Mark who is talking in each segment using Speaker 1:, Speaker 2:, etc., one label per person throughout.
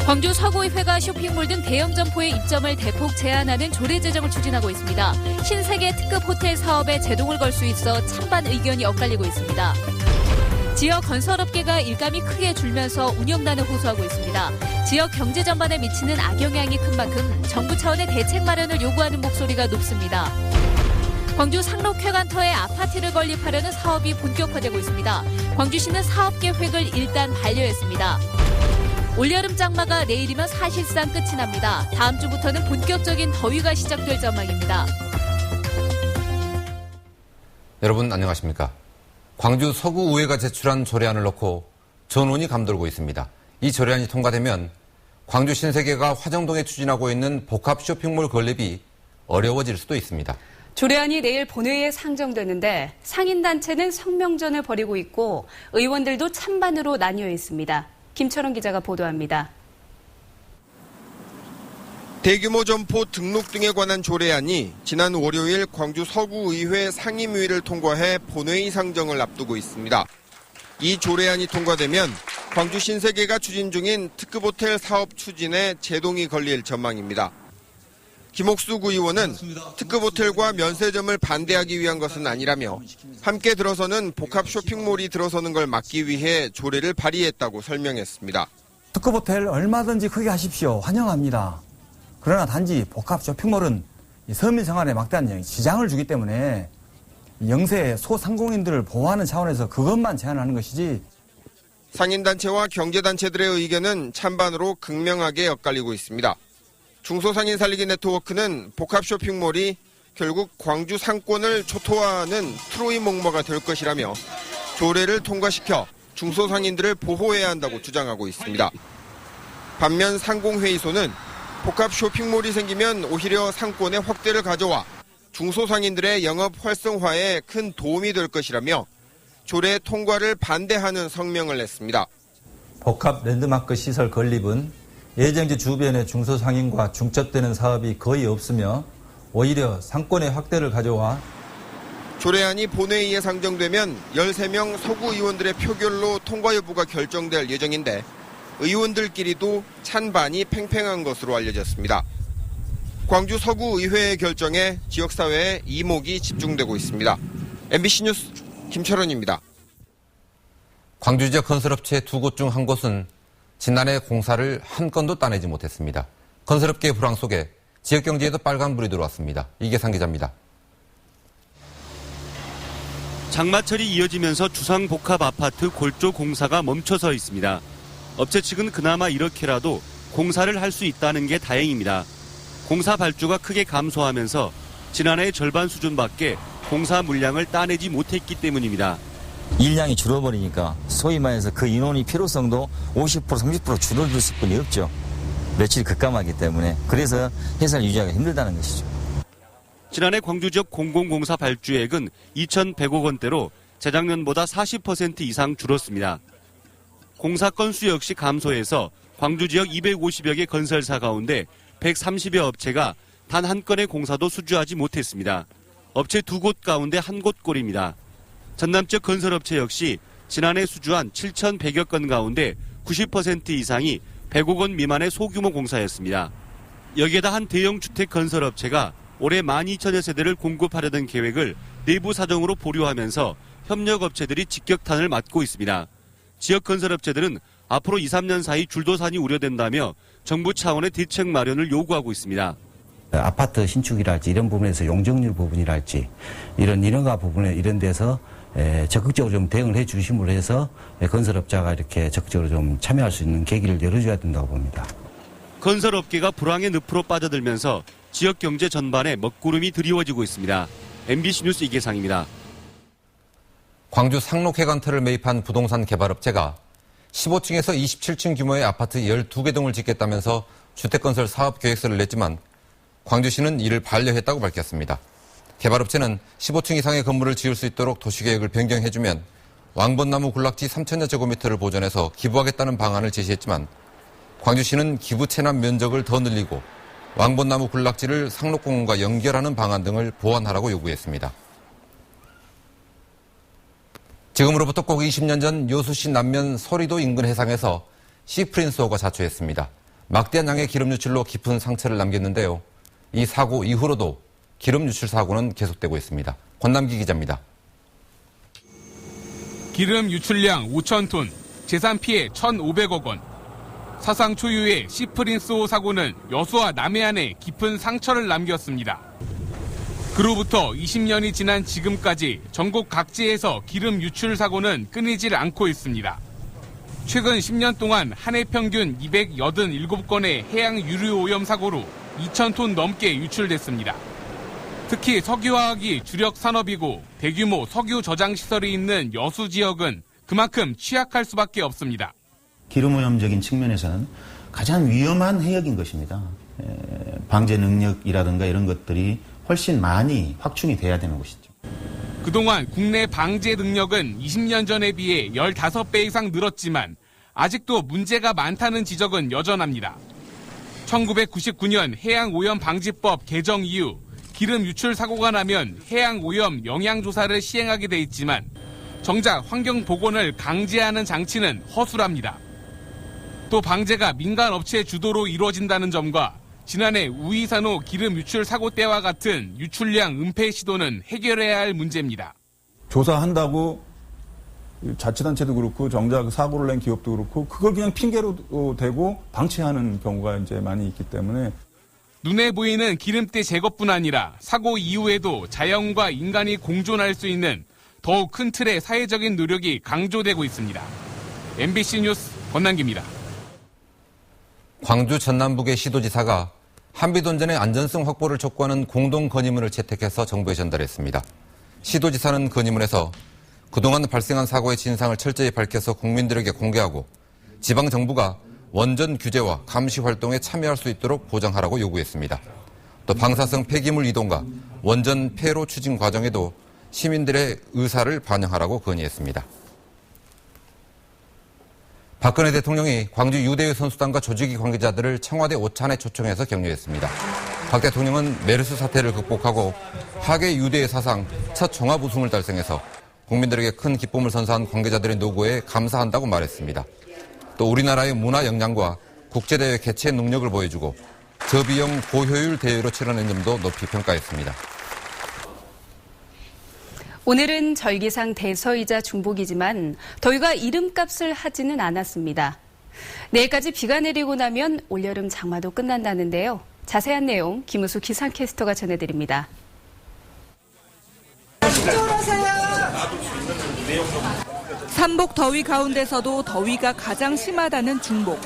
Speaker 1: 광주 서구의회가 쇼핑몰 등 대형 점포의 입점을 대폭 제한하는 조례 제정을 추진하고 있습니다. 신세계 특급 호텔 사업에 제동을 걸 수 있어 찬반 의견이 엇갈리고 있습니다. 지역 건설업계가 일감이 크게 줄면서 운영난을 호소하고 있습니다. 지역 경제 전반에 미치는 악영향이 큰 만큼 정부 차원의 대책 마련을 요구하는 목소리가 높습니다. 광주 상록회관터에 아파트를 건립하려는 사업이 본격화되고 있습니다. 광주시는 사업 계획을 일단 반려했습니다. 올여름 장마가 내일이면 사실상 끝이 납니다. 다음 주부터는 본격적인 더위가 시작될 전망입니다.
Speaker 2: 여러분 안녕하십니까? 광주 서구의회가 제출한 조례안을 놓고 전원이 감돌고 있습니다. 이 조례안이 통과되면 광주 신세계가 화정동에 추진하고 있는 복합 쇼핑몰 건립이 어려워질 수도 있습니다.
Speaker 3: 조례안이 내일 본회의에 상정되는데 상인단체는 성명전을 벌이고 있고 의원들도 찬반으로 나뉘어 있습니다. 김철원 기자가 보도합니다.
Speaker 4: 대규모 점포 등록 등에 관한 조례안이 지난 월요일 광주 서구의회 상임위를 통과해 본회의 상정을 앞두고 있습니다. 이 조례안이 통과되면 광주 신세계가 추진 중인 특급호텔 사업 추진에 제동이 걸릴 전망입니다. 김옥수 구의원은 특급호텔과 면세점을 반대하기 위한 것은 아니라며 함께 들어서는 복합 쇼핑몰이 들어서는 걸 막기 위해 조례를 발의했다고 설명했습니다.
Speaker 5: 특급호텔 얼마든지 크게 하십시오. 환영합니다. 그러나 단지 복합 쇼핑몰은 서민 생활에 막대한 지장을 주기 때문에 영세 소상공인들을 보호하는 차원에서 그것만 제한하는 것이지.
Speaker 4: 상인단체와 경제단체들의 의견은 찬반으로 극명하게 엇갈리고 있습니다. 중소상인 살리기 네트워크는 복합 쇼핑몰이 결국 광주 상권을 초토화하는 트로이 목마가 될 것이라며 조례를 통과시켜 중소상인들을 보호해야 한다고 주장하고 있습니다. 반면 상공회의소는 복합 쇼핑몰이 생기면 오히려 상권의 확대를 가져와 중소상인들의 영업 활성화에 큰 도움이 될 것이라며 조례 통과를 반대하는 성명을 냈습니다.
Speaker 6: 복합 랜드마크 시설 건립은 예정지 주변의 중소상인과 중첩되는 사업이 거의 없으며 오히려 상권의 확대를 가져와
Speaker 4: 조례안이 본회의에 상정되면 13명 서구의원들의 표결로 통과 여부가 결정될 예정인데 의원들끼리도 찬반이 팽팽한 것으로 알려졌습니다. 광주 서구의회의 결정에 지역사회에 이목이 집중되고 있습니다. MBC 뉴스 김철원입니다.
Speaker 2: 광주 지역 건설업체 두 곳 중 한 곳은 지난해 공사를 한 건도 따내지 못했습니다. 건설업계의 불황 속에 지역경제에도 빨간불이 들어왔습니다. 이계상 기자입니다.
Speaker 7: 장마철이 이어지면서 주상복합 아파트 골조 공사가 멈춰서 있습니다. 업체 측은 그나마 이렇게라도 공사를 할 수 있다는 게 다행입니다. 공사 발주가 크게 감소하면서 지난해의 절반 수준밖에 공사 물량을 따내지 못했기 때문입니다.
Speaker 8: 일량이 줄어버리니까 소위 말해서 그 인원이 필요성도 50% 30% 줄어들 수뿐이 없죠. 며칠이 급감하기 때문에. 그래서 회사를 유지하기가 힘들다는 것이죠.
Speaker 7: 지난해 광주 지역 공공공사 발주액은 2,100억 원대로 재작년보다 40% 이상 줄었습니다. 공사 건수 역시 감소해서 광주 지역 250여 개 건설사 가운데 130여 업체가 단 한 건의 공사도 수주하지 못했습니다. 업체 두 곳 가운데 한 곳 꼴입니다. 전남 지역 건설업체 역시 지난해 수주한 7,100여 건 가운데 90% 이상이 100억 원 미만의 소규모 공사였습니다. 여기에다 한 대형 주택 건설업체가 올해 12,000여 세대를 공급하려던 계획을 내부 사정으로 보류하면서 협력업체들이 직격탄을 맞고 있습니다. 지역 건설업체들은 앞으로 2, 3년 사이 줄도산이 우려된다며 정부 차원의 대책 마련을 요구하고 있습니다.
Speaker 9: 아파트 신축이랄지 이런 부분에서 용적률 부분이랄지 이런 인허가 부분에 이런 데서 적극적으로 좀 대응을 해 주심으로 해서 건설업자가 이렇게 적극적으로 좀 참여할 수 있는 계기를 열어줘야 된다고 봅니다.
Speaker 7: 건설업계가 불황의 늪으로 빠져들면서 지역 경제 전반에 먹구름이 드리워지고 있습니다. MBC 뉴스 이계상입니다.
Speaker 2: 광주 상록회관터를 매입한 부동산 개발업체가 15층에서 27층 규모의 아파트 12개 등을 짓겠다면서 주택건설 사업계획서를 냈지만 광주시는 이를 반려했다고 밝혔습니다. 개발업체는 15층 이상의 건물을 지을 수 있도록 도시계획을 변경해주면 왕벚나무 군락지 3,000여 제곱미터를 보존해서 기부하겠다는 방안을 제시했지만 광주시는 기부 체납 면적을 더 늘리고 왕벚나무 군락지를 상록공원과 연결하는 방안 등을 보완하라고 요구했습니다. 지금으로부터 꼭 20년 전 여수시 남면 소리도 인근 해상에서 시프린스호가 자초했습니다. 막대한 양의 기름 유출로 깊은 상처를 남겼는데요. 이 사고 이후로도 기름 유출 사고는 계속되고 있습니다. 권남기 기자입니다.
Speaker 10: 기름 유출량 5,000톤, 재산 피해 1,500억 원. 사상 초유의 시프린스호 사고는 여수와 남해안에 깊은 상처를 남겼습니다. 그로부터 20년이 지난 지금까지 전국 각지에서 기름 유출 사고는 끊이질 않고 있습니다. 최근 10년 동안 한 해 평균 287건의 해양 유류 오염 사고로 2,000톤 넘게 유출됐습니다. 특히 석유화학이 주력 산업이고 대규모 석유 저장 시설이 있는 여수 지역은 그만큼 취약할 수밖에 없습니다.
Speaker 11: 기름 오염적인 측면에서는 가장 위험한 해역인 것입니다. 방제 능력이라든가 이런 것들이 훨씬 많이 확충이 돼야 되는 것이죠.
Speaker 10: 그동안 국내 방제 능력은 20년 전에 비해 15배 이상 늘었지만 아직도 문제가 많다는 지적은 여전합니다. 1999년 해양오염방지법 개정 이후 기름 유출 사고가 나면 해양오염 영향조사를 시행하게 돼 있지만 정작 환경보건을 강제하는 장치는 허술합니다. 또 방제가 민간 업체 주도로 이루어진다는 점과 지난해 우이산호 기름 유출 사고 때와 같은 유출량 은폐 시도는 해결해야 할 문제입니다.
Speaker 12: 조사한다고 자치단체도 그렇고 정작 사고를 낸 기업도 그렇고 그걸 그냥 핑계로 대고 방치하는 경우가 이제 많이 있기 때문에
Speaker 10: 눈에 보이는 기름때 제거뿐 아니라 사고 이후에도 자연과 인간이 공존할 수 있는 더욱 큰 틀의 사회적인 노력이 강조되고 있습니다. MBC 뉴스 권남기입니다.
Speaker 2: 광주 전남북의 시도지사가 한비돈전의 안전성 확보를 촉구하는 공동 건의문을 채택해서 정부에 전달했습니다. 시도지사는 건의문에서 그동안 발생한 사고의 진상을 철저히 밝혀서 국민들에게 공개하고 지방정부가 원전 규제와 감시 활동에 참여할 수 있도록 보장하라고 요구했습니다. 또 방사성 폐기물 이동과 원전 폐로 추진 과정에도 시민들의 의사를 반영하라고 건의했습니다. 박근혜 대통령이 광주 유대회 선수단과 조직위 관계자들을 청와대 오찬에 초청해서 격려했습니다. 박 대통령은 메르스 사태를 극복하고 하계 유대회 사상 첫 종합 우승을 달성해서 국민들에게 큰 기쁨을 선사한 관계자들의 노고에 감사한다고 말했습니다. 또 우리나라의 문화 역량과 국제대회 개최 능력을 보여주고 저비용 고효율 대회로 치러낸 점도 높이 평가했습니다.
Speaker 3: 오늘은 절기상 대서이자 중복이지만 더위가 이름값을 하지는 않았습니다. 내일까지 비가 내리고 나면 올여름 장마도 끝난다는데요. 자세한 내용 김우수 기상캐스터가 전해드립니다.
Speaker 13: 삼복 더위 가운데서도 더위가 가장 심하다는 중복.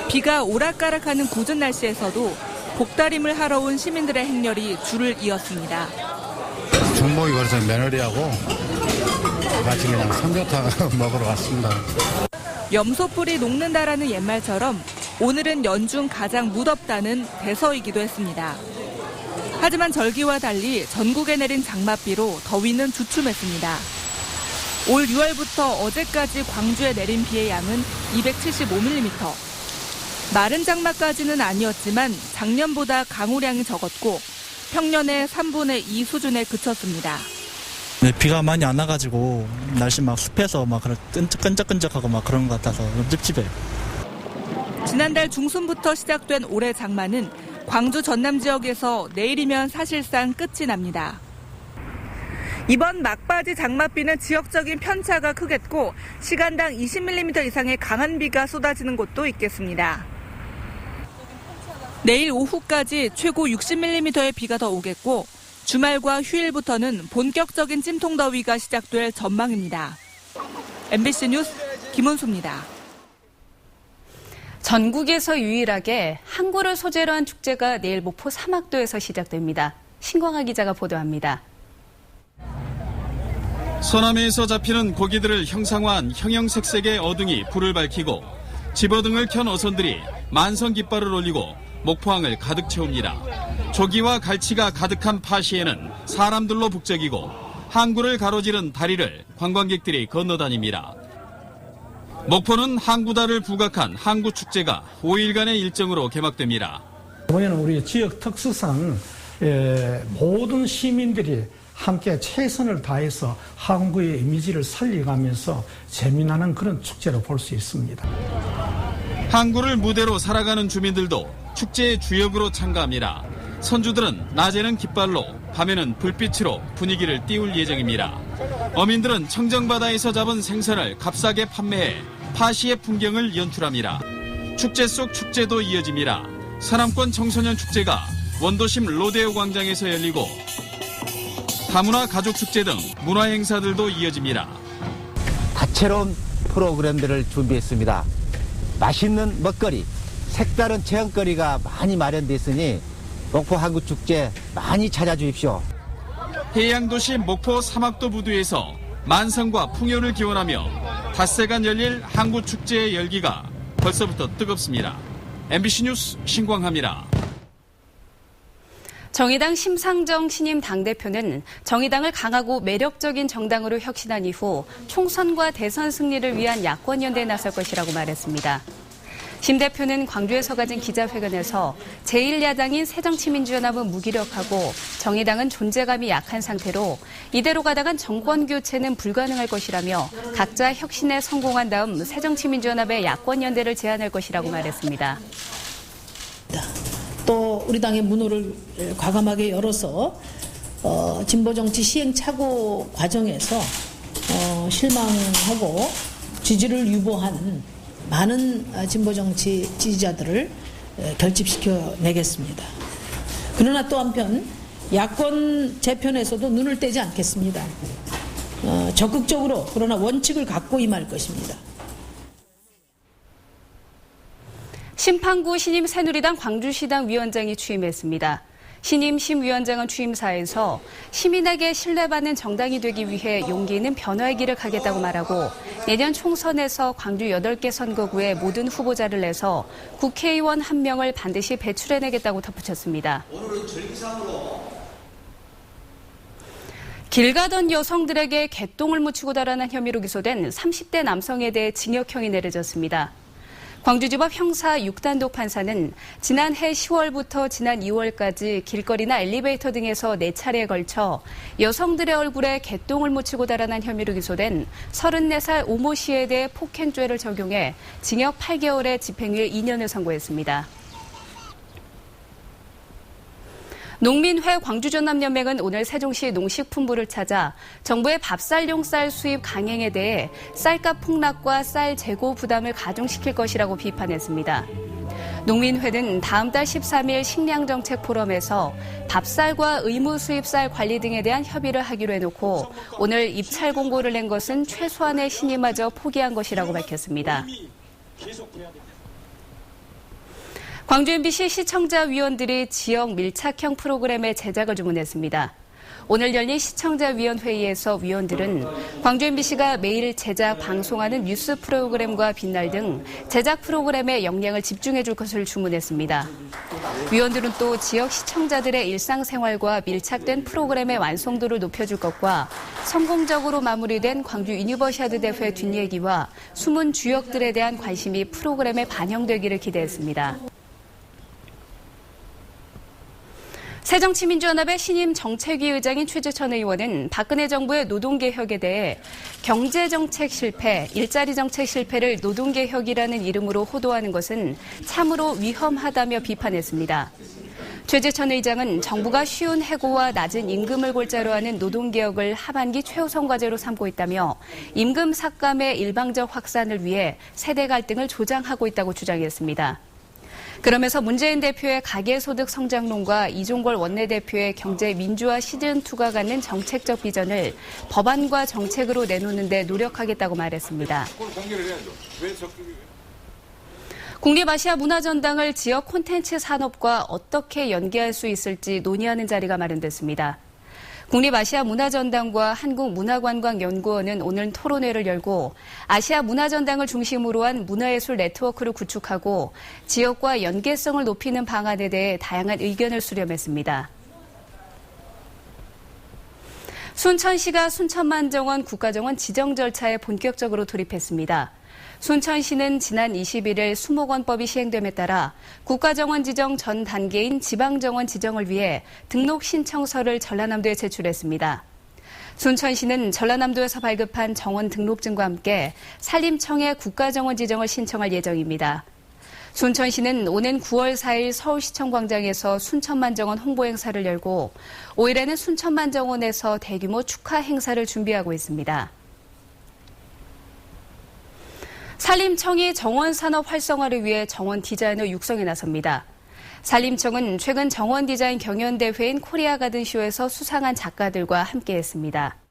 Speaker 13: 비가 오락가락하는 궂은 날씨에서도 복다림을 하러 온 시민들의 행렬이 줄을 이었습니다.
Speaker 14: 중복이 그래서 며느리하고 같이 그냥 삼계탕 먹으러 왔습니다.
Speaker 13: 염소뿔이 녹는다라는 옛말처럼 오늘은 연중 가장 무덥다는 대서이기도 했습니다. 하지만 절기와 달리 전국에 내린 장맛비로 더위는 주춤했습니다. 올 6월부터 어제까지 광주에 내린 비의 양은 275mm. 마른 장마까지는 아니었지만 작년보다 강우량이 적었고 평년의 3분의 2 수준에 그쳤습니다.
Speaker 15: 네, 비가 많이 안 와가지고 날씨 막 습해서 막 끈적끈적하고 막 그런 것 같아서 찝찝해요.
Speaker 13: 지난달 중순부터 시작된 올해 장마는 광주 전남 지역에서 내일이면 사실상 끝이 납니다. 이번 막바지 장맛비는 지역적인 편차가 크겠고 시간당 20mm 이상의 강한 비가 쏟아지는 곳도 있겠습니다. 내일 오후까지 최고 60mm의 비가 더 오겠고 주말과 휴일부터는 본격적인 찜통더위가 시작될 전망입니다. MBC 뉴스 김은수입니다.
Speaker 3: 전국에서 유일하게 항구를 소재로 한 축제가 내일 목포 사막도에서 시작됩니다. 신광하 기자가 보도합니다.
Speaker 16: 서남해에서 잡히는 고기들을 형상화한 형형색색의 어둥이 불을 밝히고 집어등을 켠 어선들이 만성 깃발을 올리고 목포항을 가득 채웁니다. 조기와 갈치가 가득한 파시에는 사람들로 북적이고 항구를 가로지른 다리를 관광객들이 건너다닙니다. 목포는 항구달을 부각한 항구축제가 5일간의 일정으로 개막됩니다.
Speaker 17: 이번에는 우리 지역 특수상 모든 시민들이 함께 최선을 다해서 항구의 이미지를 살려가면서 재미나는 그런 축제로 볼 수 있습니다.
Speaker 16: 항구를 무대로 살아가는 주민들도 축제의 주역으로 참가합니다. 선주들은 낮에는 깃발로, 밤에는 불빛으로 분위기를 띄울 예정입니다. 어민들은 청정바다에서 잡은 생선을 값싸게 판매해 파시의 풍경을 연출합니다. 축제 속 축제도 이어집니다. 서남권 청소년 축제가 원도심 로데오 광장에서 열리고 다문화 가족축제 등 문화행사들도 이어집니다.
Speaker 18: 다채로운 프로그램들을 준비했습니다. 맛있는 먹거리, 색다른 체험거리가 많이 마련되어 있으니 목포 항구축제 많이 찾아주십시오.
Speaker 16: 해양도시 목포 사막도 부두에서 만성과 풍요를 기원하며 닷새간 열릴 항구축제의 열기가 벌써부터 뜨겁습니다. MBC 뉴스 신광하입니다.
Speaker 3: 정의당 심상정 신임 당대표는 정의당을 강하고 매력적인 정당으로 혁신한 이후 총선과 대선 승리를 위한 야권연대에 나설 것이라고 말했습니다. 심 대표는 광주에서 가진 기자회견에서 제1야당인 새정치민주연합은 무기력하고 정의당은 존재감이 약한 상태로 이대로 가다간 정권교체는 불가능할 것이라며 각자 혁신에 성공한 다음 새정치민주연합의 야권연대를 제안할 것이라고 말했습니다.
Speaker 19: 또 우리 당의 문호를 과감하게 열어서 진보정치 시행착오 과정에서 실망하고 지지를 유보한 많은 진보정치 지지자들을 결집시켜내겠습니다. 그러나 또 한편 야권 재편에서도 눈을 떼지 않겠습니다. 적극적으로 그러나 원칙을 갖고 임할 것입니다.
Speaker 3: 심판구 신임 새누리당 광주시당 위원장이 취임했습니다. 신임 심위원장은 취임사에서 시민에게 신뢰받는 정당이 되기 위해 용기 있는 변화의 길을 가겠다고 말하고 내년 총선에서 광주 8개 선거구에 모든 후보자를 내서 국회의원 1명을 반드시 배출해내겠다고 덧붙였습니다. 길 가던 여성들에게 개똥을 묻히고 달아난 혐의로 기소된 30대 남성에 대해 징역형이 내려졌습니다. 광주지법 형사 6단독 판사는 지난해 10월부터 지난 2월까지 길거리나 엘리베이터 등에서 4차례에 걸쳐 여성들의 얼굴에 개똥을 묻히고 달아난 혐의로 기소된 34살 오모 씨에 대해 폭행죄를 적용해 징역 8개월에 집행유예 2년을 선고했습니다. 농민회 광주전남연맹은 오늘 세종시 농식품부를 찾아 정부의 밥쌀용 쌀 수입 강행에 대해 쌀값 폭락과 쌀 재고 부담을 가중시킬 것이라고 비판했습니다. 농민회는 다음 달 13일 식량정책 포럼에서 밥쌀과 의무 수입 쌀 관리 등에 대한 협의를 하기로 해놓고 오늘 입찰 공고를 낸 것은 최소한의 신임마저 포기한 것이라고 밝혔습니다. 광주 MBC 시청자위원들이 지역 밀착형 프로그램의 제작을 주문했습니다. 오늘 열린 시청자위원회의에서 위원들은 광주 MBC가 매일 제작, 방송하는 뉴스 프로그램과 빛날 등 제작 프로그램에 역량을 집중해 줄 것을 주문했습니다. 위원들은 또 지역 시청자들의 일상생활과 밀착된 프로그램의 완성도를 높여줄 것과 성공적으로 마무리된 광주 유니버시아드 대회 뒷얘기와 숨은 주역들에 대한 관심이 프로그램에 반영되기를 기대했습니다. 새정치민주연합의 신임 정책위 의장인 최재천 의원은 박근혜 정부의 노동개혁에 대해 경제정책 실패, 일자리정책 실패를 노동개혁이라는 이름으로 호도하는 것은 참으로 위험하다며 비판했습니다. 최재천 의장은 정부가 쉬운 해고와 낮은 임금을 골자로 하는 노동개혁을 하반기 최우선 과제로 삼고 있다며 임금 삭감의 일방적 확산을 위해 세대 갈등을 조장하고 있다고 주장했습니다. 그러면서 문재인 대표의 가계소득 성장론과 이종걸 원내대표의 경제 민주화 시즌2가 갖는 정책적 비전을 법안과 정책으로 내놓는 데 노력하겠다고 말했습니다. 국립아시아 문화전당을 지역 콘텐츠 산업과 어떻게 연계할 수 있을지 논의하는 자리가 마련됐습니다. 국립아시아 문화전당과 한국문화관광연구원은 오늘 토론회를 열고 아시아 문화전당을 중심으로 한 문화예술 네트워크를 구축하고 지역과 연계성을 높이는 방안에 대해 다양한 의견을 수렴했습니다. 순천시가 순천만정원 국가정원 지정 절차에 본격적으로 돌입했습니다. 순천시는 지난 21일 수목원법이 시행됨에 따라 국가정원 지정 전 단계인 지방정원 지정을 위해 등록 신청서를 전라남도에 제출했습니다. 순천시는 전라남도에서 발급한 정원 등록증과 함께 산림청에 국가정원 지정을 신청할 예정입니다. 순천시는 오는 9월 4일 서울시청 광장에서 순천만정원 홍보 행사를 열고 5일에는 순천만정원에서 대규모 축하 행사를 준비하고 있습니다. 산림청이 정원 산업 활성화를 위해 정원 디자이너 육성에 나섭니다. 산림청은 최근 정원 디자인 경연대회인 코리아 가든쇼에서 수상한 작가들과 함께했습니다.